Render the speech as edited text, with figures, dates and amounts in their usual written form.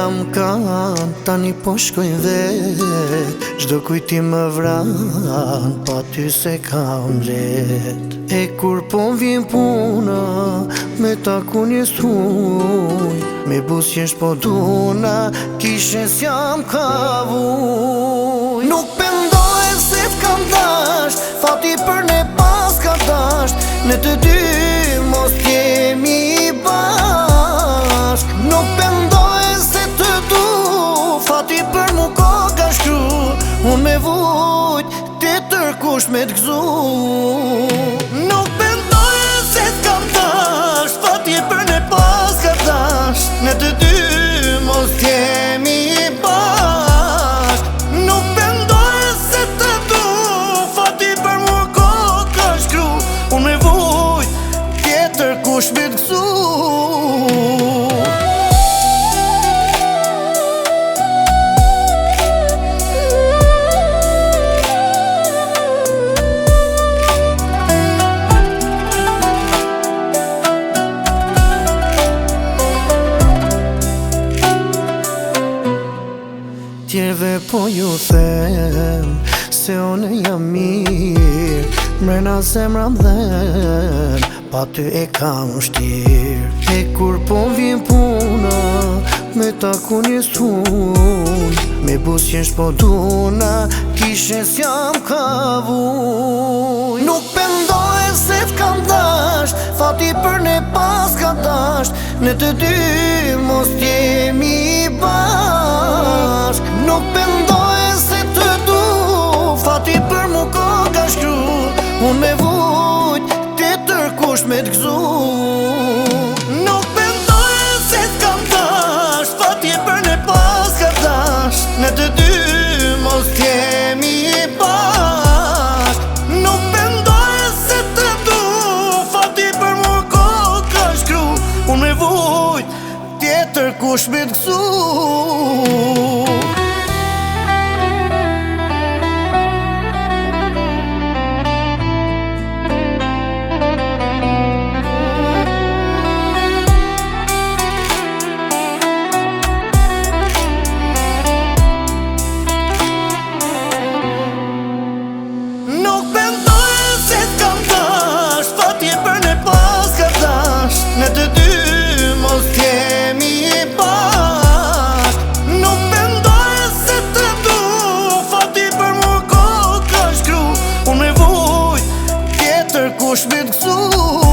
jam kanë, tani po shkoj vet. Çdo kujtim më vran, pa ty se kam ret. E kur po vjen puna, me taku njës huj, me busjesh po duna, kishe s'jam ka vuj. Nuk pendoj se t'kam dasht, fati për ne pas ka dasht, ne të dy mos kemi bashk. Nuk pendoj se të du, fati për mu ko ka shkru, unë me vujt, ti tërkush me t'gzu. Nuk pendoj se t'kam dasht, fati për ne pas ka dasht, ne të dy mos kemi bashk. Nuk pendoj se të du, fati për mu ko ka shkru, unë me vujt, tjetër kush me t'gzu. Tjerve po ju them se one jam mirë, mrena zemra m'dhen, pa ty e kam vështirë. E kur po vjen puna, me taku njës huj, me busjesh po duna, kishe s'jam ka vuj. Nuk pendoj se t'kam dasht, fati për ne pas ka dasht, ne të dy mos t'jemi bashk. Nuk pendoj se të du, fati për mu ko ka shkru, unë me vujt, ti tërkush me t'gzu. Nuk pendoj se t'kam dasht, fati për ne pas ka dasht, ne të dy mos t'jemi bashk. Nuk pendoj se të du, fati për mu ko ka shkru, unë me vujt, ti tërkush me t'gzu. Ne të dy mos kemi bashk. Nuk pendoj se të du, fati për mu ko ka shkru, unë me vujt, tjetër kush me t'gzu.